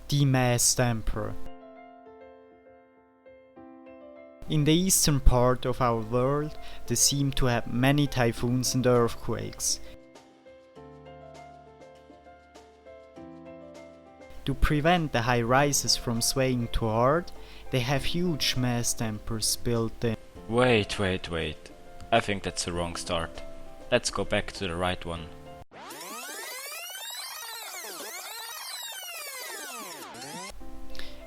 The masked emperor. In the eastern part of our world, there seem to have many typhoons and earthquakes. To prevent the high rises from swaying too hard, they have huge masked emperors built in. Wait. I think that's the wrong start. Let's go back to the right one.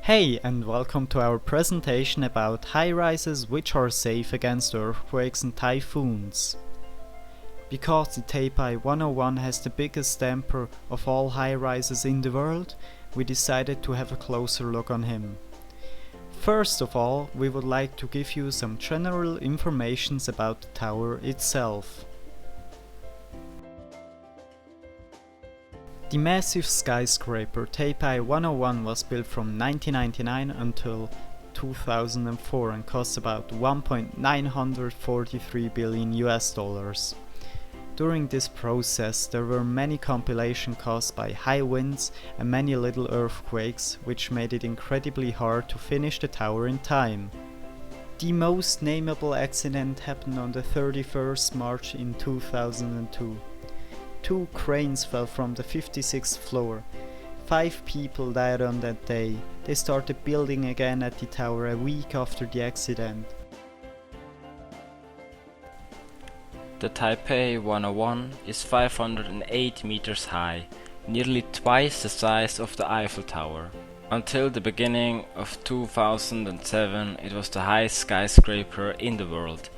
Hey, and welcome to our presentation about high-rises which are safe against earthquakes and typhoons. Because the Taipei 101 has the biggest emperor of all high-rises in the world, we decided to have a closer look on him. First of all, we would like to give you some general information about the tower itself. The massive skyscraper Taipei 101 was built from 1999 until 2004 and cost about $1.943 billion US. During this process, there were many compilation caused by high winds and many little earthquakes, which made it incredibly hard to finish the tower in time. The most nameable accident happened on the 31st March in 2002. 2 cranes fell from the 56th floor. 5 people died on that day. They started building again at the tower a week after the accident. The Taipei 101 is 508 meters high, nearly twice the size of the Eiffel Tower. Until the beginning of 2007, it was the highest skyscraper in the world,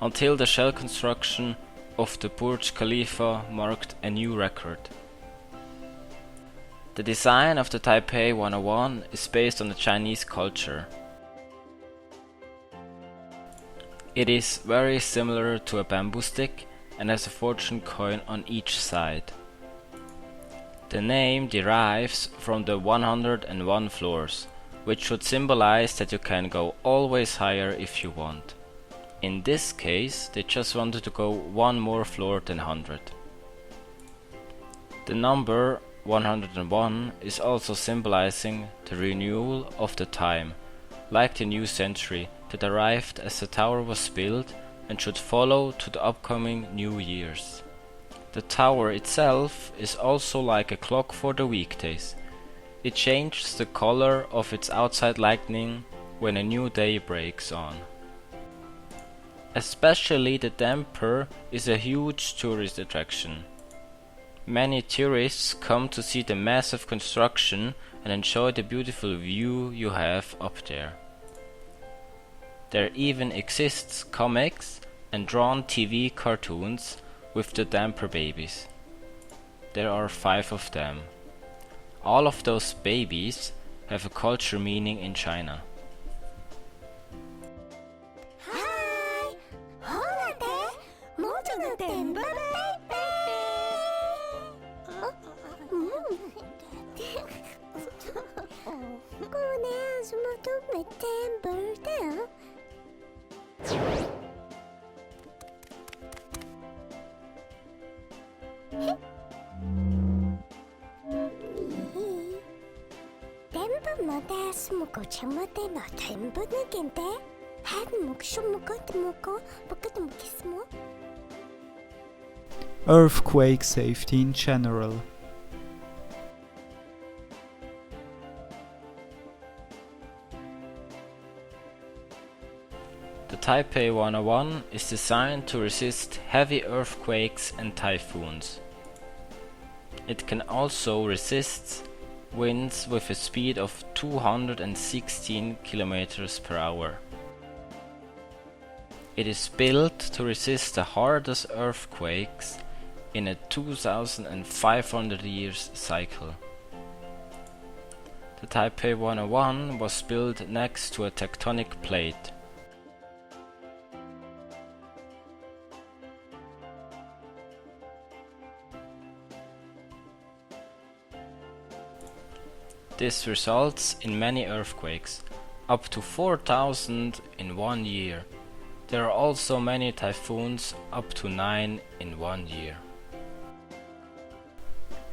until the shell construction of the Burj Khalifa marked a new record. The design of the Taipei 101 is based on the Chinese culture. It is very similar to a bamboo stick and has a fortune coin on each side. The name derives from the 101 floors, which should symbolize that you can go always higher if you want. In this case, they just wanted to go one more floor than 100. The number 101 is also symbolizing the renewal of the time, like the new century that arrived as the tower was built and should follow to the upcoming new years. The tower itself is also like a clock for the weekdays. It changes the color of its outside lightning when a new day breaks on. Especially the damper is a huge tourist attraction. Many tourists come to see the massive construction and enjoy the beautiful view you have up there. There even exists comics and drawn TV cartoons with the damper babies. There are 5 of them. All of those babies have a culture meaning in China. Earthquake safety in general. The Taipei 101 is designed to resist heavy earthquakes and typhoons. It can also resist winds with a speed of 216 km per hour. It is built to resist the hardest earthquakes in a 2,500 years cycle. The Taipei 101 was built next to a tectonic plate. This results in many earthquakes, up to 4,000 in 1 year. There are also many typhoons, up to 9 in 1 year.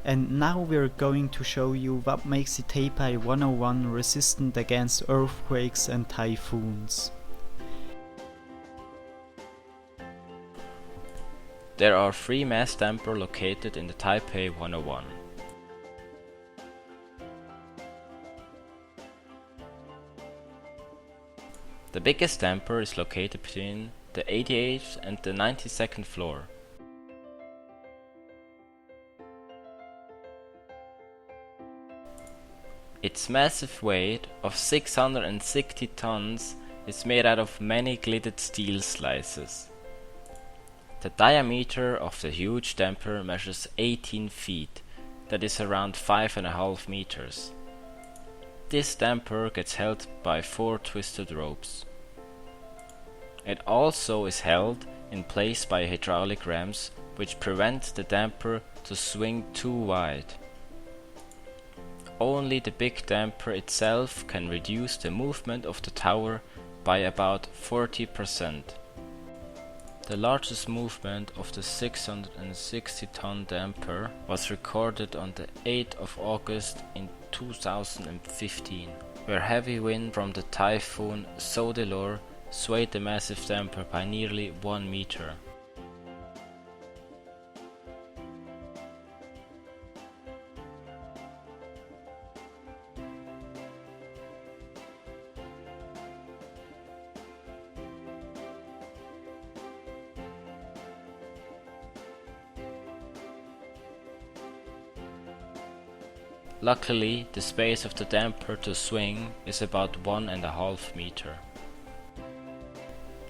And now we're going to show you what makes the Taipei 101 resistant against earthquakes and typhoons. There are 3 mass dampers located in the Taipei 101. The biggest damper is located between the 88th and the 92nd floor. Its massive weight of 660 tons is made out of many glittered steel slices. The diameter of the huge damper measures 18 feet, that is around 5.5 meters. This damper gets held by 4 twisted ropes. It also is held in place by hydraulic rams, which prevent the damper to swing too wide. Only the big damper itself can reduce the movement of the tower by about 40%. The largest movement of the 660-ton damper was recorded on the 8th of August in 2015, where heavy wind from the typhoon Sodelor swayed the massive damper by nearly 1 meter. Luckily, the space of the damper to swing is about 1.5 meter.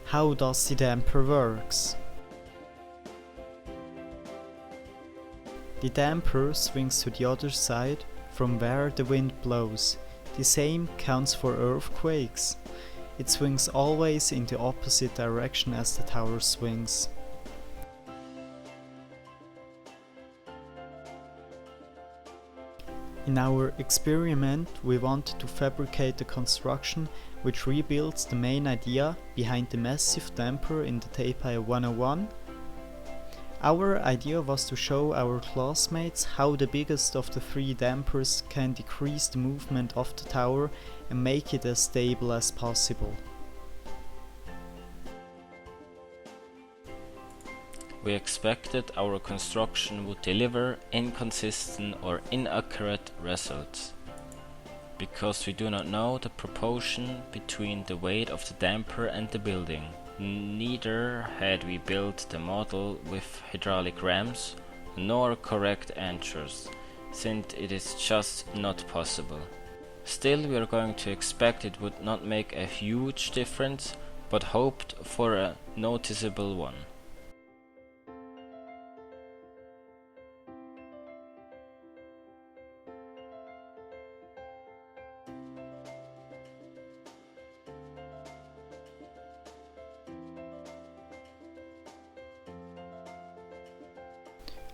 How does the damper works? The damper swings to the other side from where the wind blows. The same counts for earthquakes. It swings always in the opposite direction as the tower swings. In our experiment, we wanted to fabricate a construction which rebuilds the main idea behind the massive damper in the Taipei 101. Our idea was to show our classmates how the biggest of the 3 dampers can decrease the movement of the tower and make it as stable as possible. We expected our construction would deliver inconsistent or inaccurate results, because we do not know the proportion between the weight of the damper and the building. Neither had we built the model with hydraulic rams, nor correct anchors, since it is just not possible. Still, we are going to expect it would not make a huge difference, but hoped for a noticeable one.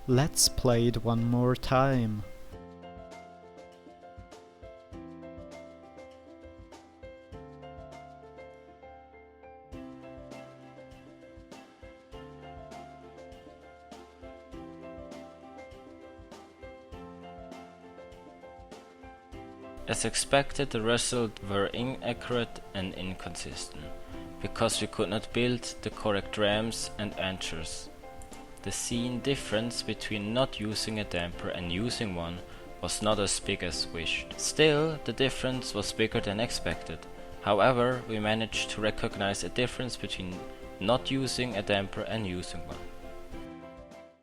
Let's play it one more time. As expected, the results were inaccurate and inconsistent, because we could not build the correct rams and anchors. The seen difference between not using a damper and using one was not as big as wished. Still, the difference was bigger than expected. However, we managed to recognize a difference between not using a damper and using one.